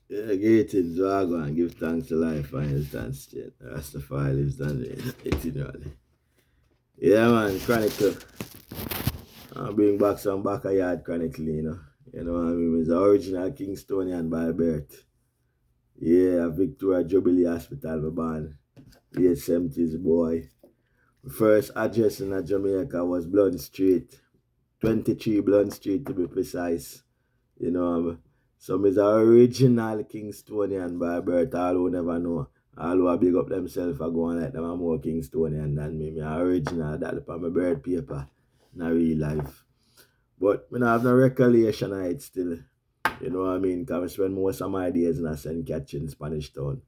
Yeah, greetings, Drago, and give thanks to life and health and strength. Rastafari lives and reigns eternally. Yeah, man, Chronicle. I bring back some backyard Chronicle, you know. You know what I mean? It's the original Kingstonian by birth. Yeah, Victoria Jubilee Hospital, my born. Late 70s boy. My first address in Jamaica was Blunt Street. 23 Blunt Street to be precise. You know, some is a original Kingstonian by birth, all who never know. All who big up themselves for going like them are more Kingstonian than me. Me a original, that upon my birth paper in a real life. But me not have no recollection of it still. You know what I mean? Because I spend most of my days in a St. Catherine, Spanish Town.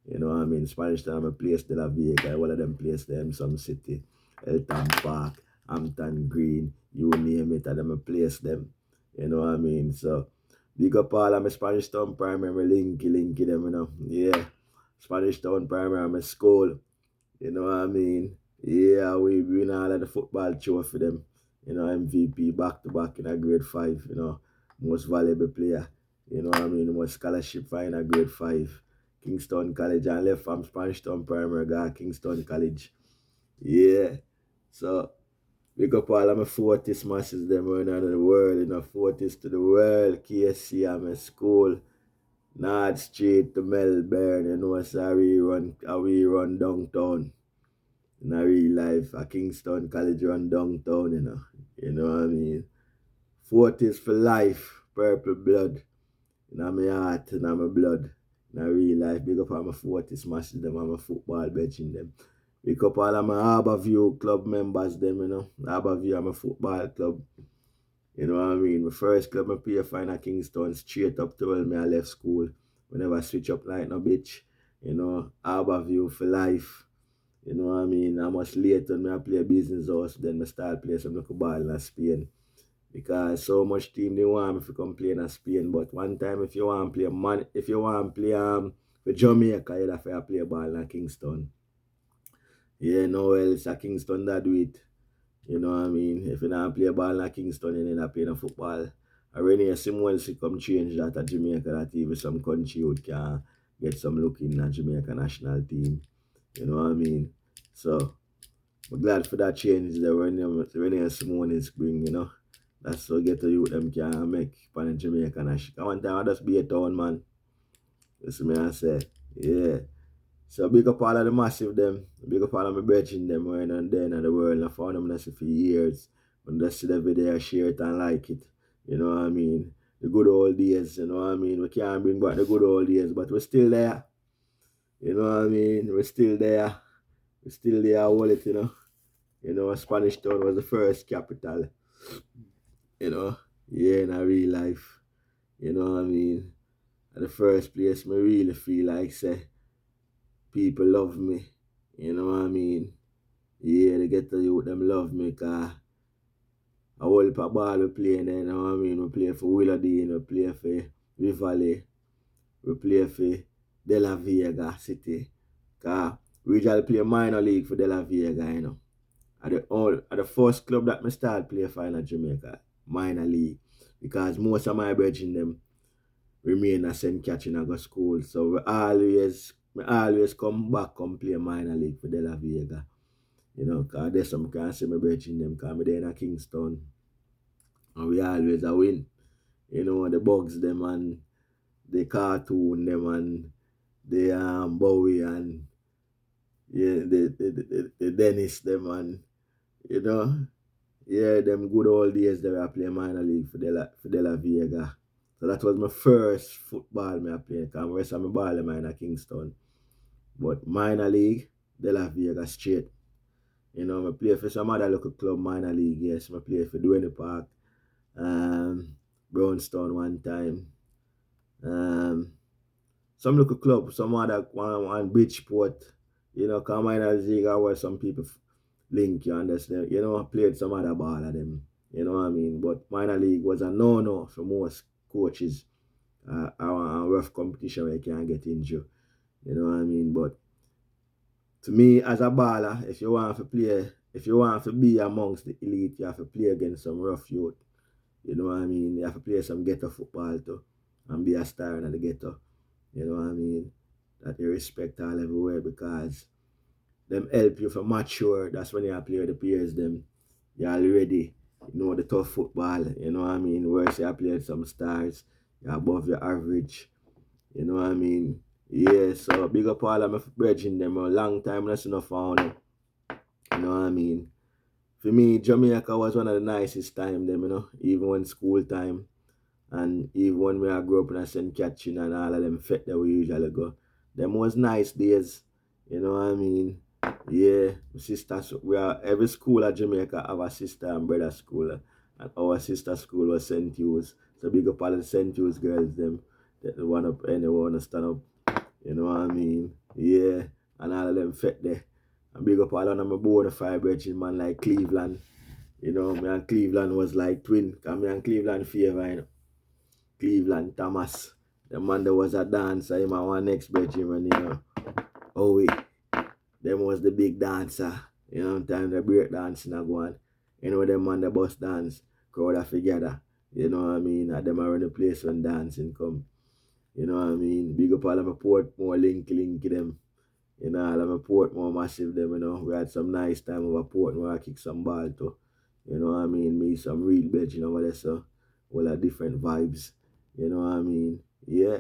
You know what I mean? Spanish Town, I'm a place De La Vega, one of them places there in some city. Elton Park, Hampton Green, you name it, and them a place them. You know what I mean? So, big up all of my Spanish Town primary, linky them, you know. Yeah. Spanish Town primary, I'm a school. You know what I mean? Yeah, we win all of the football trophy them. You know, MVP back to back in a grade 5, you know, most valuable player. You know what I mean? Most scholarship for in a grade 5. Kingston College and left from Spanish Town Primary, got Kingston College. Yeah. So, big up all of my Fortis masses them around the world, you know, Fortis to the world, KSC, I'm a school. North Street to Melbourne, you know, so we run downtown in a real life. A Kingston College run downtown, you know. You know what I mean? Fort is for life, purple blood. In my heart, in my blood. In a real life. Big up all my Fortis smashing them and my football benching them. Big up all of my Harbourview club members them, you know. Harbourview and my football club. You know what I mean? My first club I play for in a Kingston straight up to when I left school. Whenever I switch up like no bitch. You know, Harbourview for life. You know what I mean? I much later when I play business house, then I start playing some local ball in Spain. Because so much team they want me to come play in Spain. But one time if you want to play for Jamaica, you have to play ball in Kingston. Yeah, no else a Kingston that do it. You know what I mean? If you don't play ball in Kingston, you end up playing football. I really see more to come change that at Jamaica that even some country out can get some look in the Jamaica national team. You know what I mean? So I'm glad for that change there when you Simone in spring, you know. That's so get to you them can make pan Jamaica national. One time I just be a town man. Listen me I say. Yeah. So big up all of the massive them, big up all of my brethren them when and then in the world. I found them for years. When they see the video, share it and like it. You know what I mean? The good old days, you know what I mean? We can't bring back the good old days, but we're still there. You know what I mean? We're still there. We're still there, hold it, you know. You know, Spanish Town was the first capital, you know. Yeah, in a real life. You know what I mean? At the first place, me really feel like say people love me. You know what I mean? Yeah, they get to youth them love me cause I whole heap of ball we play there, you know what I mean? We play for Willardine, we play for Rivale, we play for De La Vega City. Cause we usually play minor league for De La Vega, you know. At the first club that I start play for in Jamaica, minor league. Because most of my brethren them remain at St. Catherine and go school. So we always come back come play minor league for De La Vega. You know, because there's some can see my brethren them because I'm there in a Kingston. And we always a win. You know, the Bugs them and the cartoon them and the Bowie and yeah, the Dennis them and you know, yeah, them good old days that I play minor league for De La Vega. So that was my first football I played. Because the rest of my ball in Kingston. But minor league, De La Vega straight. You know, I play for some other local club minor league, yes. I play for Duane Park, Brownstown one time. Um, some local club, some other one Bridgeport. You know, because minor league are where some people link, you understand? You know, I played some other ball of them. You know what I mean? But minor league was a no-no for most coaches. A rough competition where you can't get injured. You know what I mean? But to me, as a baller, if you want to be amongst the elite, you have to play against some rough youth. You know what I mean? You have to play some ghetto football too and be a star in the ghetto. You know what I mean? That you respect all everywhere because them help you for mature. That's when you play with the peers them. You already know the tough football, you know what I mean? Whereas you play with some stars, you're above your average. You know what I mean? Yeah, so big up all of my brethren them a long time that's enough found. You know what I mean? For me, Jamaica was one of the nicest time them, you know, even when school time. And even when we grew up in a St. Catherine and all of them fet that we usually go. Them was nice days. You know what I mean? Yeah, sisters, we are every school at Jamaica have a sister and brother school. And our sister school was St. Hughes. So big up all the St. Hughes girls them that they want up and they wanna stand up. You know what I mean? Yeah. And all of them fet there. And big up all of my bona fide brethren man like Cleveland. You know, me and Cleveland was like twin. Cause me and Cleveland favor, you know. Cleveland Thomas. The man that was a dancer, him and one next bedroom, you know. Oh wait, them was the big dancer. You know, sometimes the break dancing a go on. You know, them man the bus dance, crowd are together. You know what I mean? And them around the place when dancing come. You know what I mean? Big up all of my Portmore link them. You know, all of my Portmore massive them, you know. We had some nice time over Portmore, I kick some ball too. You know what I mean? Me some real bed, you know what I say? All the different vibes. You know what I mean? Yeah.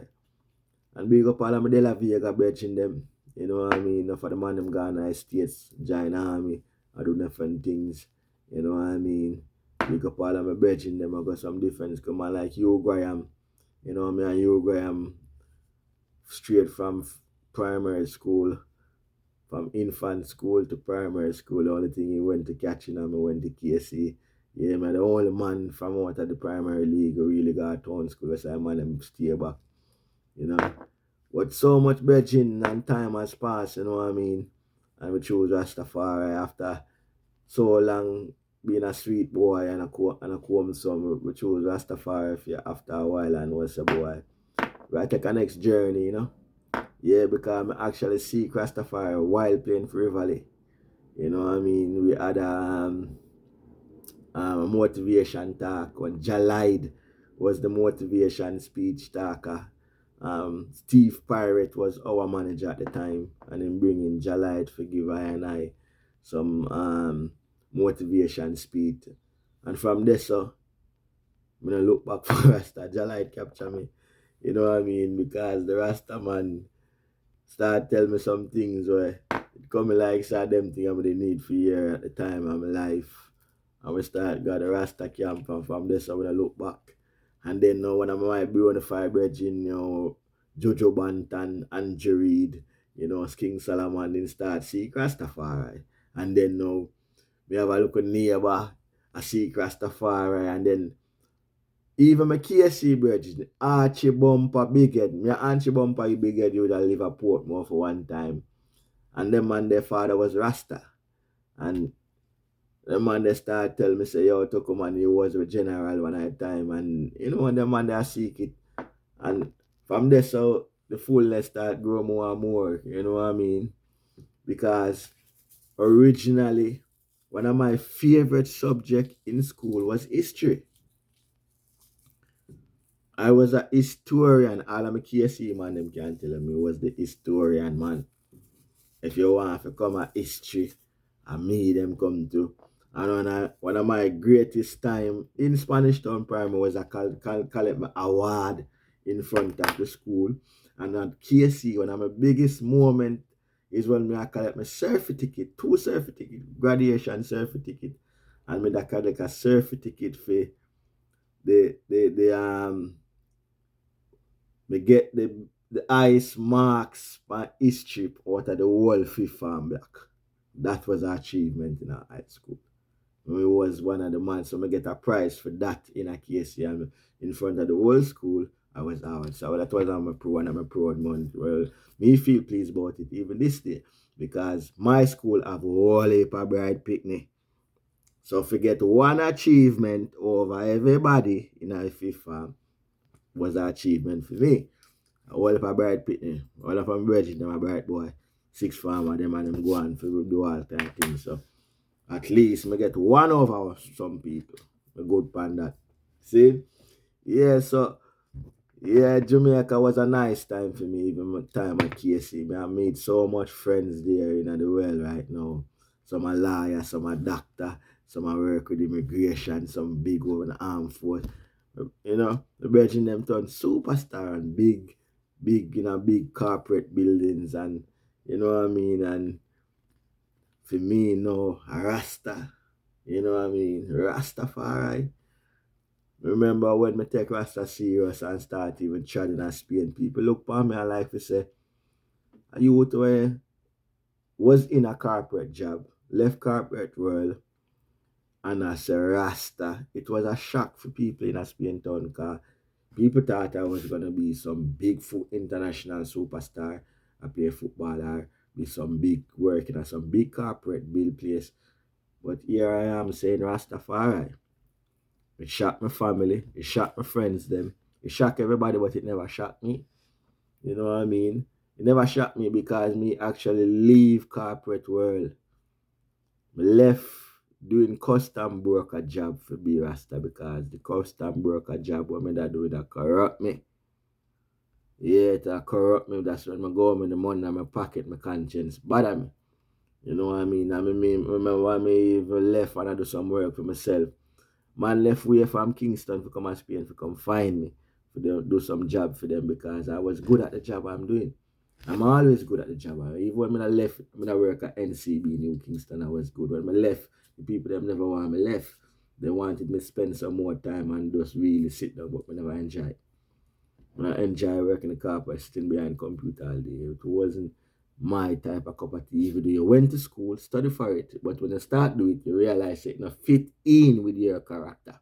And big up all of my De La Vega brethren them. You know what I mean? Enough of the man them Ghana States, join army, I do different things. You know what I mean? Big up all of my brethren them, I got some difference. Come on like you Graham. You know me and you Graham straight from primary school, from infant school to primary school. The only thing he went to catching and I went to KC. Yeah, man, the only man from out of the primary league who really got town school. So I man them stay back. You know. But so much bridging and time has passed, you know what I mean? And we chose Rastafari after so long being a street boy and a come some. We chose Rastafari after a while and was a boy. We take a next journey, you know? Yeah, because I actually see Rastafari while playing for Rivali. You know what I mean? We had a motivation talk when Jalide was the motivation speech talker. Steve Pirate was our manager at the time, and then bringing Jalide for give I and I some motivation speech. And from there, so I'm gonna look back for Rasta. Jalide capture me, you know what I mean? Because the Rasta man start tell me some things where it come like saw them things I'm gonna need for year at the time of my life. And we start got the Rasta camp and from this I wanna look back. And then now when I'm my bona fide brethren, you know, Jojo Bantan, Andrew Reid, you know, King Solomon then start see Rastafari. And then now we have a look at neighbor, I see Rastafari and then even my KC brethren, Archie Bumper Big Head. Me Archie Bumper Big Head you live at Portmore for one time. And them man their father was Rasta. And the man they start tell me say, yo, Toko man, he was a general one at time. And you know when the man they seek it. And from there so the fullness start grow more and more. You know what I mean? Because originally one of my favorite subject in school was history. I was a historian. All of my KC man them can tell me was the historian man. If you want to come at history, and me them come to. And one of my greatest time in Spanish Town Primary was I collect my award in front of the school. And at KC, one of my biggest moment is when I collect my certificate, two certificate, graduation certificate. And me that collect a certificate for the me get the ice marks by history out of the whole fifth farm block. That was an achievement in our high school. We was one of the man, so I get a prize for that in a case and in front of the whole school. I was out. So that was one of my proud moment. Well, me feel pleased about it even this day. Because my school have a whole heap of bright picnic. So forget one achievement over everybody in our fifth farm was an achievement for me. All of a bright picnic, all of them bridges, them a bright boy. Six farmer, them and them go on for do all kind of things. So at least me get one over some people. A good pan that. See? Yeah, so Yeah, Jamaica was a nice time for me, even my time at KC. I made so much friends there in the world right now. Some are lawyer, some are doctor, some are work with immigration, some big one armed force. You know, the Virgin them turn superstar and big corporate buildings and you know what I mean? And for me, no, a Rasta. You know what I mean? Rastafari. Remember when me take Rasta serious and start even chatting and Spain, people look upon me and like to say, a youth where was in a corporate job, left corporate world, and as a Rasta, it was a shock for people in a Spain town because people thought I was gonna be some big international superstar, I play football or be some big working at some big corporate bill place. But here I am saying Rastafari. It shocked my family, it shocked my friends them, it shocked everybody, but it never shocked me. You know what I mean? It never shocked me because me actually leave corporate world. Me left doing custom broker job for be Rasta because the custom broker job what me that do that corrupt me. Yeah, it corrupt me. That's when I go home in the morning in my pocket, my conscience bother me. You know what I mean? I mean, remember when me even left and I do some work for myself. Man left way from Kingston to come to Spain to come find me to do some job for them because I was good at the job I'm doing. I'm always good at the job. Even when I left, when I work at NCB New Kingston, I was good. When I left, the people them never want me left. They wanted me to spend some more time and just really sit down, but I never enjoy it. When I enjoy working the car, I sitting behind the computer all day. It wasn't my type of cup of tea. Even though you went to school, study for it, but when you start doing it, you realize it not fit in with your character.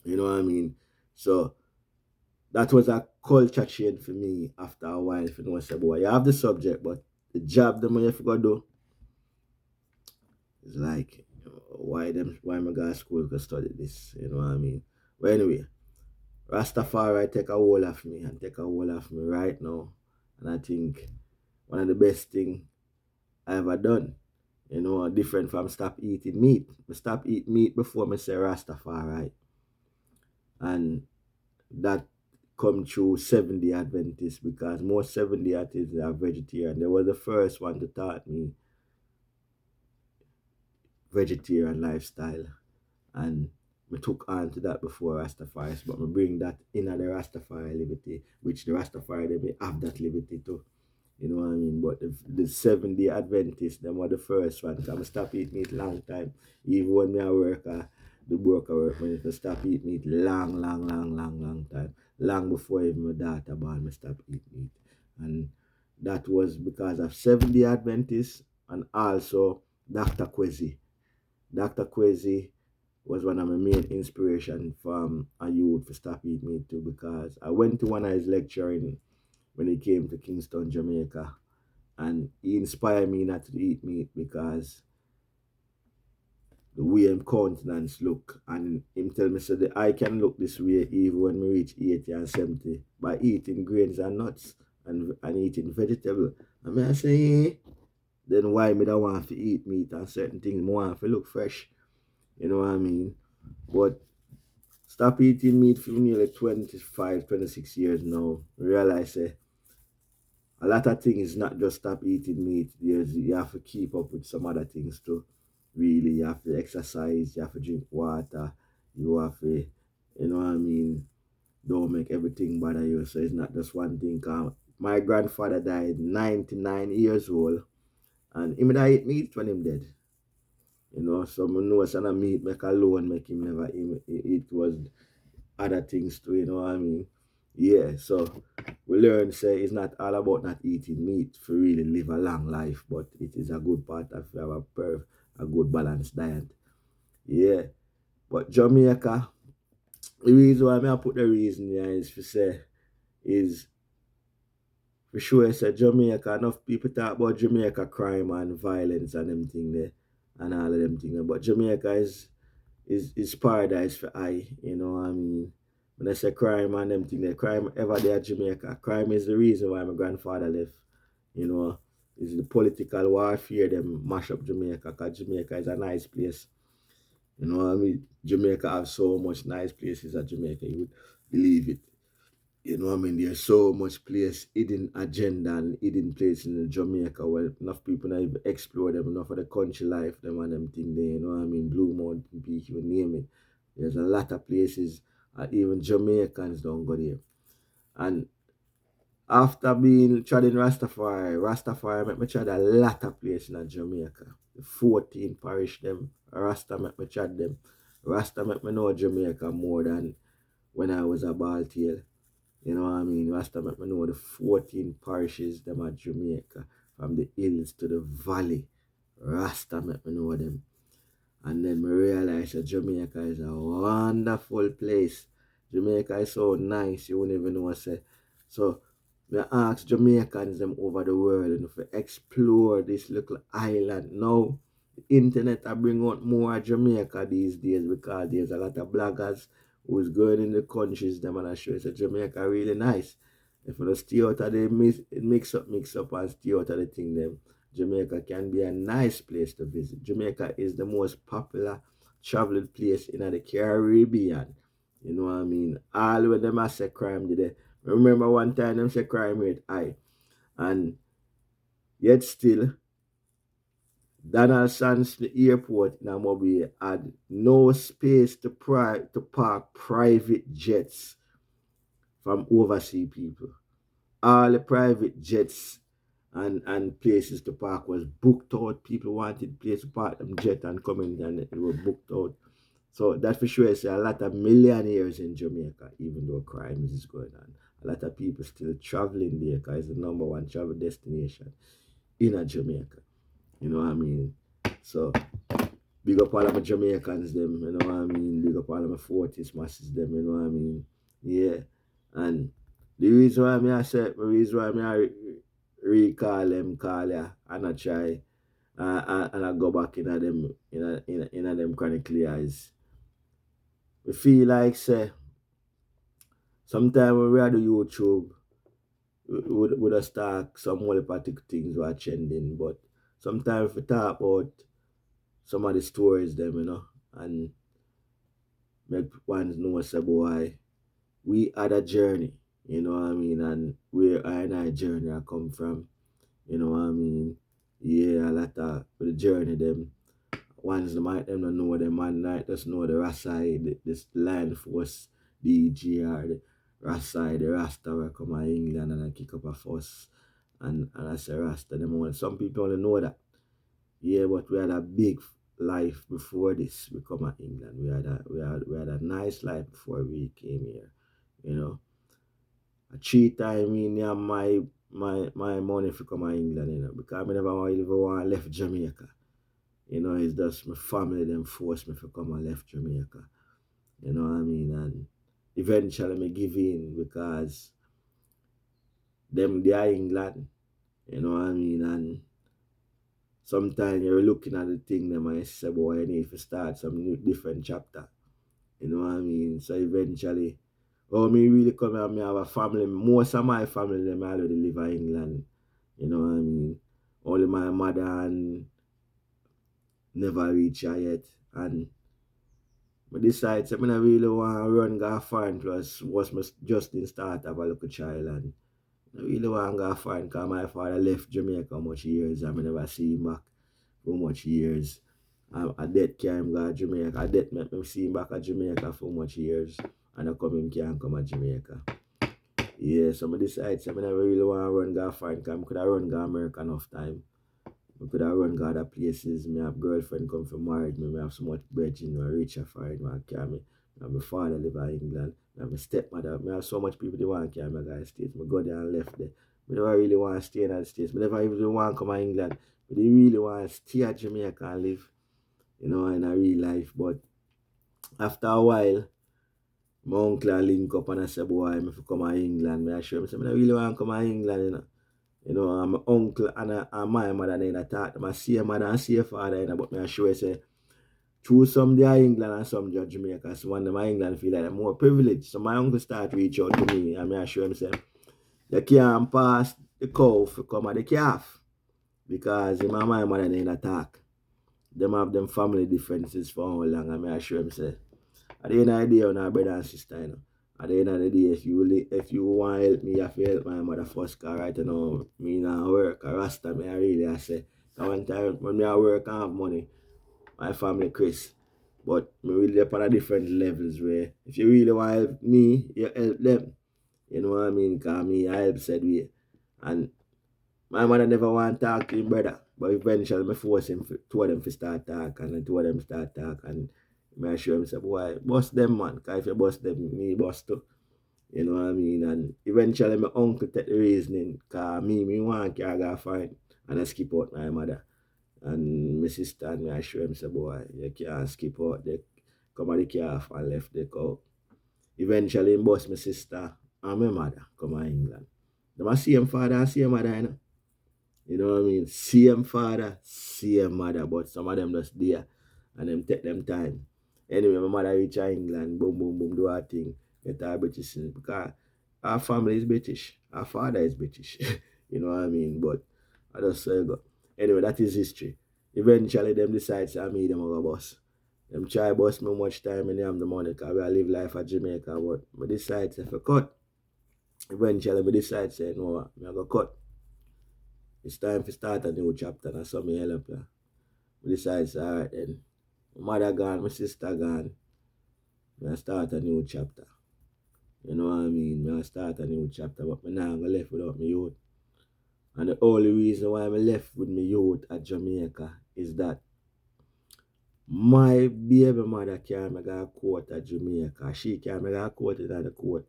You know what I mean? So that was a culture change for me after a while. If you know, say, boy, you have the subject, but the job them you have to do is like, why am I going to school to study this? You know what I mean? But anyway, Rastafari take a hold of me and take a hold of me right now. And I think one of the best thing I ever done. You know, different from stop eating meat. I stop eating meat before I say Rastafari. And that come through 70 Adventists because most 70 Adventists are vegetarian. They were the first one to taught me vegetarian lifestyle. And we took on to that before Rastafari, but we bring that in the Rastafari liberty, which the Rastafari they may have that liberty too. You know what I mean? But the 70 Adventists, them were the first ones. I'm stop eating meat long time. Even when me I work, the broker work, when I stop eating meat long time. Long before even my daughter born, me stop eating meat. And that was because of 70 Adventists and also Dr. Kwesi. Dr. Kwesi was one of my main inspiration from a youth to stop eating meat too because I went to one of his lecturing when he came to Kingston, Jamaica. And he inspired me not to eat meat because the way him countenance look and him tell me so that I can look this way even when we reach 80 and 70 by eating grains and nuts and eating vegetable. I mean I say then why me don't want to eat meat and certain things more want to look fresh. You know what I mean? But stop eating meat for nearly 25, 26 years now. Realize a lot of things not just stop eating meat. You have to keep up with some other things too. Really, you have to exercise, you have to drink water, you have to, you know what I mean, don't make everything bother you. So it's not just one thing. My grandfather died 99 years old and him that eat meat when him dead. You know, so I know some of meat make alone make him never it was other things too, you know what I mean? Yeah, so we learn say it's not all about not eating meat for really live a long life, but it is a good part of a good balanced diet. Yeah. But Jamaica, the reason why I put the reason here is for say is for sure say Jamaica, enough people talk about Jamaica crime and violence and them thing there and all of them things. But Jamaica is paradise for I, you know what I mean? When I say crime and them thing, the crime ever there at Jamaica. Crime is the reason why my grandfather left, you know. Is the political warfare them mash up Jamaica because Jamaica is a nice place. You know what I mean? Jamaica have so much nice places at Jamaica, you would believe it. You know what I mean? There's so much place, hidden agenda and hidden place in Jamaica where enough people not even explore them, enough of the country life, them and them thing there, you know what I mean? Blue Mountain Peak, you name it. There's a lot of places, even Jamaicans don't go there. And after being tried in Rastafari make me try a lot of places in Jamaica. The 14 parish them, Rasta make me try them. Rasta make me know Jamaica more than when I was a ball tail. You know what I mean? Rasta make me know the 14 parishes them at Jamaica. From the hills to the valley. Rasta make me know them. And then I realized that Jamaica is a wonderful place. Jamaica is so nice, you wouldn't even know what to say. So I ask Jamaicans them over the world and if explore this little island. Now the internet I bring out more of Jamaica these days because there's a lot of bloggers who's going in the countries them and I show you that Jamaica really nice. If you stay out of the mix up and stay out of the thing them. Jamaica can be a nice place to visit. Jamaica is the most popular traveling place in the Caribbean. You know what I mean? All when them a say crime did they. Remember one time them say crime rate high. And yet still Donaldson's airport in Mobile had no space to park private jets from overseas people. All the private jets and places to park was booked out. People wanted place to park them jet and come in and it was booked out. So that for sure is a lot of millionaires in Jamaica, even though crime is going on. A lot of people still traveling there because it's the number one travel destination in a Jamaica. You know what I mean? So big up all of my Jamaicans them, you know what I mean? Big up all of my 40s masses them, you know what I mean? Yeah. And the reason why I recall them, call ya, and I try, and I go back in a them, in a them chronically is, we feel like, say, sometimes when we are the YouTube, we would start some more particular things were trending, but sometimes we talk about some of the stories them, and make ones know, say, boy, we had a journey, you know what I mean, and where I and I journey I come from, you know what I mean. Yeah, a lot of the journey them ones they might them don't know them and might just know the Rasai, this land force, the EGR, the Rasai, the Rasta will come out England and I kick up a fuss and I say Rasta them all. Some people only know that. Yeah, but we had a big life before this we come at England. We had a nice life before we came here, you know. A 3 time in yeah, my money for come to England, because I never even want left Jamaica. It's just my family them force me to come and left Jamaica. You know what I mean? And eventually me give in because them they are England. You know what I mean? And sometimes you're looking at the thing them and you say, boy, I need to start some new different chapter. You know what I mean? So eventually, oh, me really come here, me have a family. Most of my family them already live in England. You know what I mean? Only my mother and never reach her yet. And I decide I really want to run go foreign plus was my just in start have a little child and I really want to go foreign because my father left Jamaica much years and I never see him back for much years. A death came go to Jamaica. A death make me see him back at Jamaica for much years and I come him can't come to Jamaica. Yeah, so I decide I never really want to run go foreign because I could have run go America enough time. I could have run go other places. Me have girlfriend come from married me. I have so much bread in my richer for it. I carry me. I have my father live in England. I have my stepmother. I have so much people they want to carry me guys States. I go there and left there. I never really want to stay in the States. I never even want to come to England. But they really want to stay at Jamaica and live, in a real life. But after a while, my uncle link up and I say, boy, I'm come to England. I show him, I really want to come to England, my uncle and my mother then I talk to my see mother and see father, but me sure say through some they are England and some judge Jamaica. So one of my England feel like I'm more privileged. So my uncle start reach out to me and me assure him say they can't pass the cow for come at the calf because my mother then attack. Them have them family differences for how long and me assure him say at the end of the day on our brother and sister, At the end of the day, if you want to help me, you have to help my mother first. Cause right now, me not work. I rasta me, I say. Cause one time when me I work and have money, my family Chris. But me really up on a different levels where if you really want to help me, you help them. You know what I mean? Cause me, I help said way. And my mother never want to talk to him brother. But eventually me force him two of them to start talk and then two of them start talk and me show him say, boy, bust them man. Cause if you bust them, me bust too. You know what I mean? And eventually my uncle take the reasoning because me want to go find and I skip out my mother. And my sister and me I show him say, boy, you can't skip out. They come out the car and left the go. Eventually he bust my sister and my mother come to England. They must see him father and see him mother, you know. You know what I mean? Same father, same mother, but some of them just there and them take them time. Anyway, my mother reach England, boom, boom, boom, do her thing, get her British citizen because our family is British, our father is British. You know what I mean? But I just say go. Anyway, that is history. Eventually, them decide to me them over bus. Them try bus me much time and they have the money because I live life at Jamaica, but I decide to cut. Eventually, I decide to say, no, I'm going to cut. It's time to start a new chapter and so me help you. I decide, alright then. My mother gone, my sister gone. I start a new chapter. You know what I mean? I start a new chapter, but I'm not gonna left without my youth. And the only reason why I'm left with my youth at Jamaica is that my baby mother can't make a court at Jamaica. She can't make a court in the court.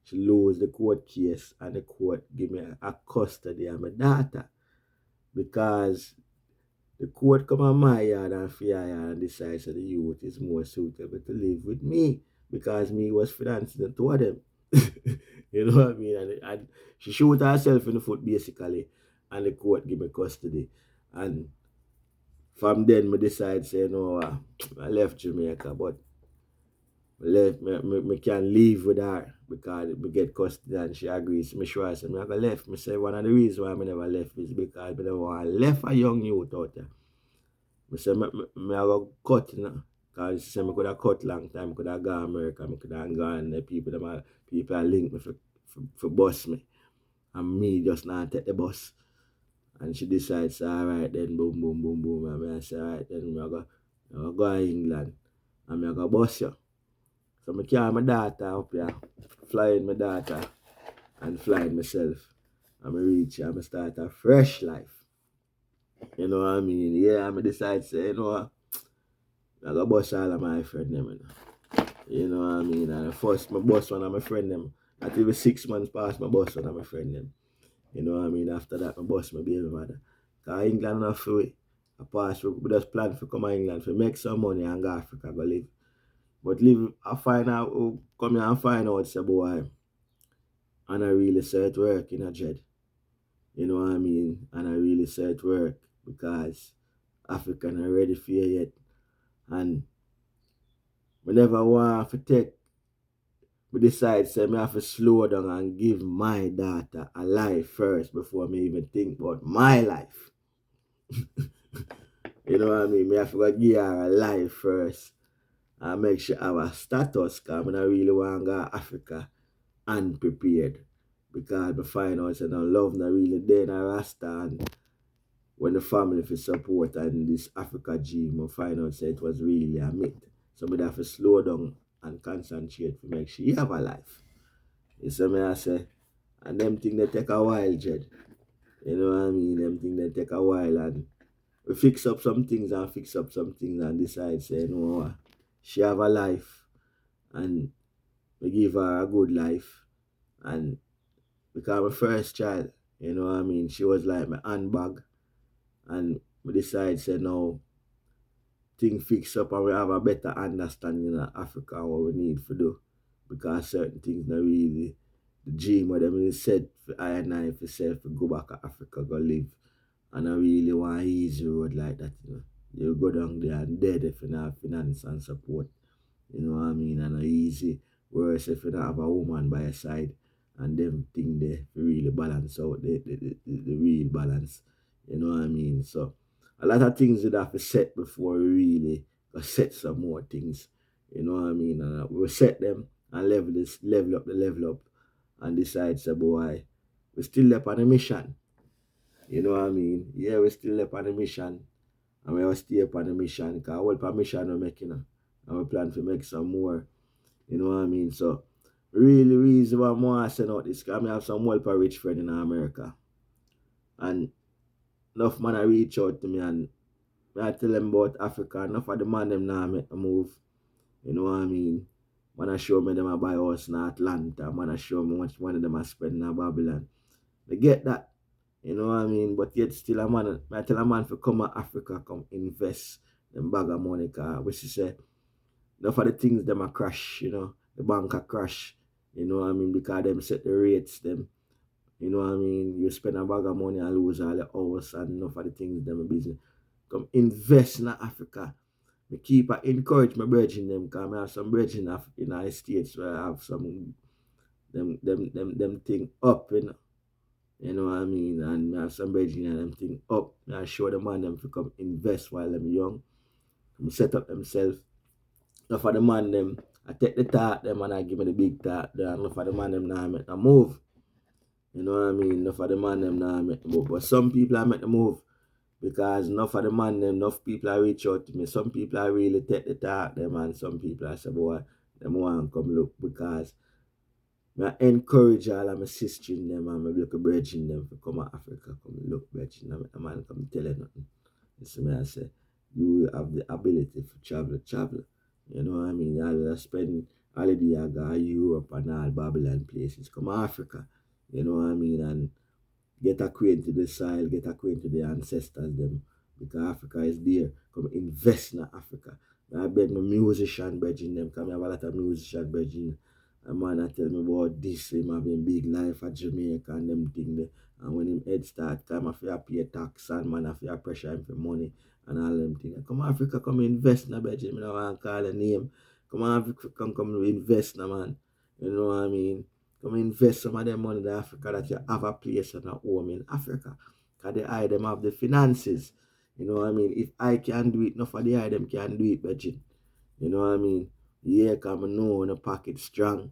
She lose the court case and the court give me a custody of my daughter because the court come on my yard and for your yard and decides that the youth is more suitable to live with me because me was financing the two of them. You know what I mean? And she shoot herself in the foot basically and the court give me custody. And from then I decide say no, I left Jamaica but me can leave with her because we get custody and she agrees. Me sure I say I left. Me say one of the reasons why I never left is because I never want to left a young youth out there. I say, I go cut, you know. Because she said I could have cut long time, I could have gone America, I could have gone, the people are link me for bus me. And me just not take the bus. And she decides, all right then, boom, boom, boom, boom. And I say, all right then, I go to England. And I go bus you. So I carry my daughter up here, flying my daughter and flying myself. And I reach here and I start a fresh life. You know what I mean? Yeah, I decide, say, you know what? I go bus all of my friend them, you know. You know what I mean? And first my bus one of my friend them. Not even 6 months past my bus one of my friend them. You know what I mean? After that my bus my baby mother. Cause England not free. I pass we just plan to come to England to make some money and go Africa go live. But live I find out come here and find out say boy and I really start work in a dread. You know what I mean? And I really start work because Africa not ready for you yet. And we never want to take, we decide say me have to slow down and give my daughter a life first before me even think about my life. You know what I mean? Me have to go give her a life first and make sure I have a status because I don't really want to go to Africa unprepared. Because I find out that love not really there in a Rasta and when the family for support and this Africa dream, I find out that it was really a myth. So I have to slow down and concentrate to make sure you have a life. You see me I say, and them things they take a while, Jed. You know what I mean? Them things they take a while and we fix up some things and decide say, you know what, she have a life and we give her a good life and because my first child, you know what I mean, she was like my handbag and we decide say no thing fix up and we have a better understanding of Africa and what we need to do because certain things not really the dream where them is said for I and I for self to go back to Africa go live and I really want easy road like that, you know. You go down there and dead if you don't have finance and support. You know what I mean? And a easy worse if you don't have a woman by your side and them thing they really balance out the real balance. You know what I mean? So a lot of things that have to set before we really go set some more things. You know what I mean? And we set them and level up and decide, say, boy, we still left on a mission. You know what I mean? Yeah, we still left on a mission. And we will stay up on the mission. Because all the mission we're making, and we plan to make some more. You know what I mean? So, really reason why I'm want to send out this, because I have some help rich friend in America. And enough man I reach out to me and I tell them about Africa. Enough of the man them now make the move. You know what I mean? Man I show me them a buy house in Atlanta. Man I show me much money them I spend in Babylon. They get that. You know what I mean? But yet still a man, I tell a man to come to Africa, come invest them bag of money, cause which is say enough of the things them a crash, the bank a crash, you know what I mean, because them set the rates them, you know what I mean, you spend a bag of money and lose all the hours and enough of the things them a business. Come invest in Africa. Me keep encourage my brethren them, cause I have some brethren in the States where I have some them thing up, You know what I mean? And I have some brethren and them thing up. I show the man them to come invest while them young. Come set up themselves. Enough of the man them, I take the talk them and I give me the big talk there. Enough of the man them now make the move. You know what I mean? Enough of the man them now make the move. But some people I make the move because enough of the man them, enough people I reach out to me. Some people I really take the talk them and some people I say, boy, them want to come look because I encourage all of my sisters in them and my little brethren them to come to Africa, come look brethren, and a man come tell you nothing. You see me, I say, you have the ability to travel. You know what I mean? I'll spend holiday I go Europe and all Babylon places. Come to Africa. You know what I mean? And get acquainted to the soil, get acquainted to the ancestors them. Because Africa is there. Come invest in Africa. I beg my musician brethren them, come have a lot of musician brethren. A man I tell me about this, him having big life at Jamaica and them thing there. And when him head start, come I feel pay tax and man I feel pressure him for money and all them things. Come Africa, come invest in a brethren. I don't want to call a name. Come Africa, come invest in a man. You know what I mean? Come invest some of them money in Africa that you have a place and a home in Africa. Because the eye them have the finances. You know what I mean? If I can do it, enough of the eye them can do it, brethren. You know what I mean? Yeah, because I know the pocket strong.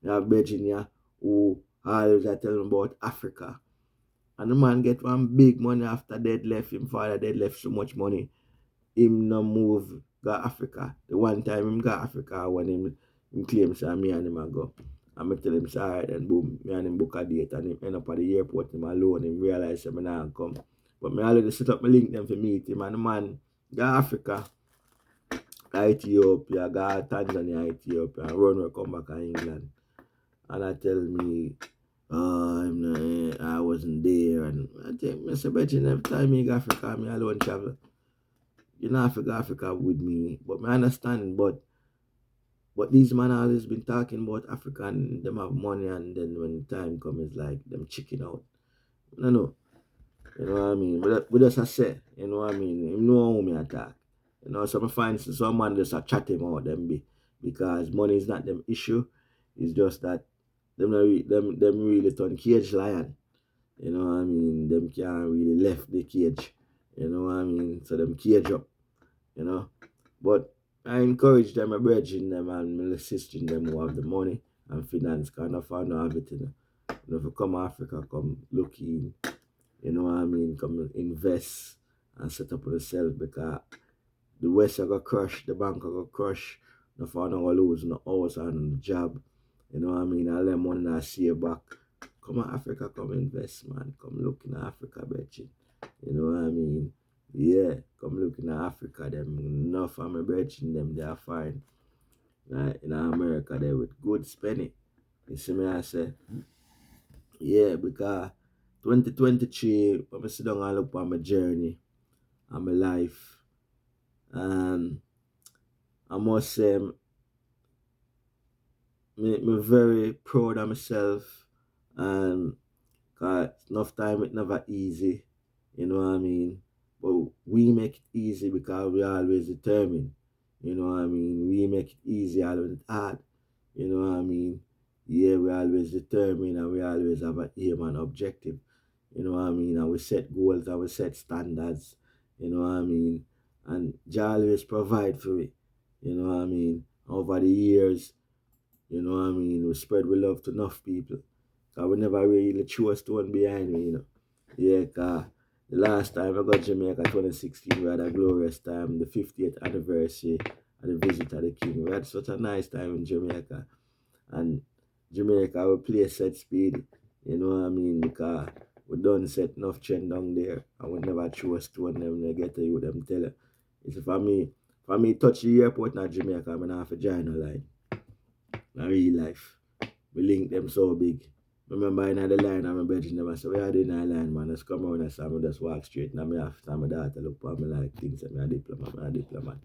You have brethren yeah, who always I tell them about Africa. And the man get one big money after dead left him father dead left so much money. Him no move got Africa. The one time him got Africa when him claims say me and him a go. And I tell him sorry and boom, me and him book a date and him end up at the airport him alone, him realize say me not come. But me already set up my link them for meet him and the man got Africa, Ethiopia, got Tanzania, Ethiopia, and run will come back to England. And I tell me, oh, I wasn't there. And I think, Mr. Betty, every time me go Africa, me alone travel. You know, Africa with me. But me understand, but these man always been talking about Africa and them have money and then when the time comes, it's like them chicken out. No. You know what I mean? But just I say, you know what I mean? You know how me attack. You know, so I find some man just a chat him out them because money is not them issue. It's just that them really turn cage lion. You know what I mean? Them can't really left the cage. You know what I mean? So them cage up, you know. But I encourage them, I brethren them and my sister them who have the money and finance kind of find out everything. You know, if you come Africa, come look in, you know what I mean, come invest and set up for yourself because the West are gonna crush, the bank are gonna crush, no far no lose no house and the job. You know what I mean? All them money I see back. Come on Africa, come invest, man. Come look in Africa, betcha. You know what I mean? Yeah, come look in Africa, them enough of my brethren them they are fine. Like in America they with good spending. You see me I say? Yeah, because 2023, when I sit down and look at my journey and my life, and I must say me very proud of myself and cause enough time it never easy, you know what I mean? But we make it easy because we always determined. You know what I mean? We make it easy always hard. You know what I mean? Yeah, we always determined and we always have an aim and objective. You know what I mean? And we set goals and we set standards. You know what I mean? And Jah always provide for it. You know what I mean? Over the years, You know what I mean? We spread we love to enough people. Cause we never really threw a stone behind me, you know. Yeah, cause the last time I got Jamaica 2016, we had a glorious time, the 50th anniversary of the visit of the King. We had such a nice time in Jamaica. And Jamaica will play set speed, you know what I mean? Because we done set enough trend down there and we never throw a stone them they get to you them tell you. It's for me touch the airport in Jamaica, I'm gonna have to join a line. In real life. We link them so big. Remember in the line I'm a bedroom them I say, we are doing a line man, just come around and say I just walk straight and I have to my daughter look at me like things that me a diplomat, I'm a diplomat.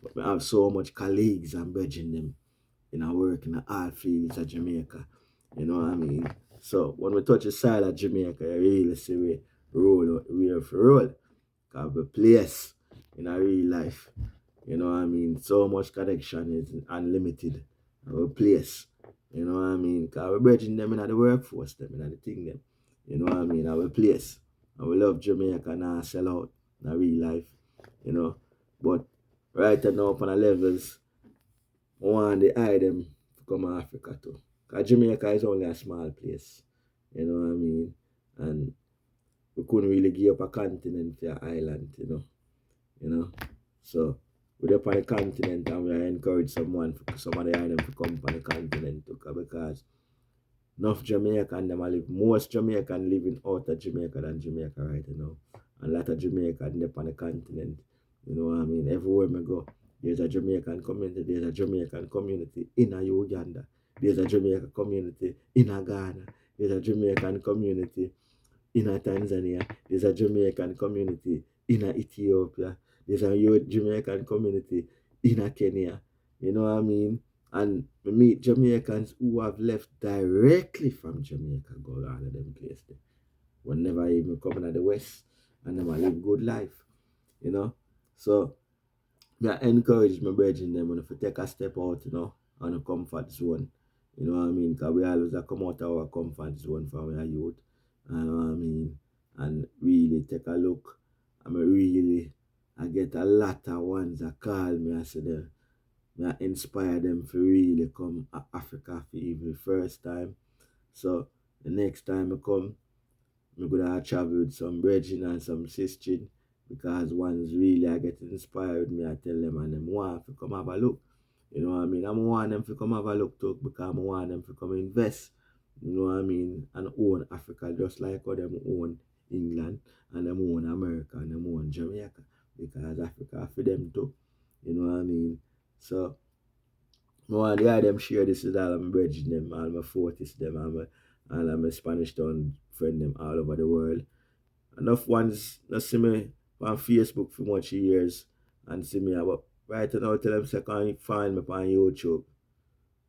But I have so much colleagues and bridging them in our work in the art fields of Jamaica. You know what I mean? So when we touch the side of Jamaica, you really see we have to roll. Cause the place in a real life. You know what I mean? So much connection is unlimited. Our place. You know what I mean? Cause we're bridging them in the workforce, them in the thing them. You know what I mean? Our place. And we love Jamaica now sell out in a real life. You know. But right now up on the levels, I want the item to come to Africa too. Because Jamaica is only a small place. You know what I mean? And we couldn't really give up a continent for an island, you know. You know. So we're up on the continent and we are encourage some of the item to come on the continent too. Because enough Jamaican them live. Most Jamaican living out of Jamaica than Jamaica right now. And a lot of Jamaican up on the continent. You know what I mean? Everywhere we go, there's a Jamaican community, there's a Jamaican community in a Uganda, there's a Jamaican community in a Ghana, there's a Jamaican community in a Tanzania, there's a Jamaican community in a Ethiopia, there's a Jamaican community in a Kenya. You know what I mean? And we meet Jamaicans who have left directly from Jamaica, go all of them places. Will never even coming to the West and them live good life, you know. So I encourage my brethren them if you take a step out, you know, on a comfort zone. You know what I mean? Because we always come out of our comfort zone from our youth. You know what I mean? And really take a look. I get a lot of ones that call me and say them, I inspire them to really come to Africa for even the first time. So the next time I come, I'm gonna travel with some brethren and some sisters because ones really I get inspired with me. I tell them and them want to come have a look. You know what I mean? I want them to come have a look too because I want them to come invest. You know what I mean? And own Africa just like how them own England and them own America and them own Jamaica. Because Africa for them too. You know what I mean? So I want the them share this with all of my brethren them, all my forties them all of my Spanish town friend them all over the world. Enough ones not see me on Facebook for much years and see me about right now tell them say can you find me on YouTube.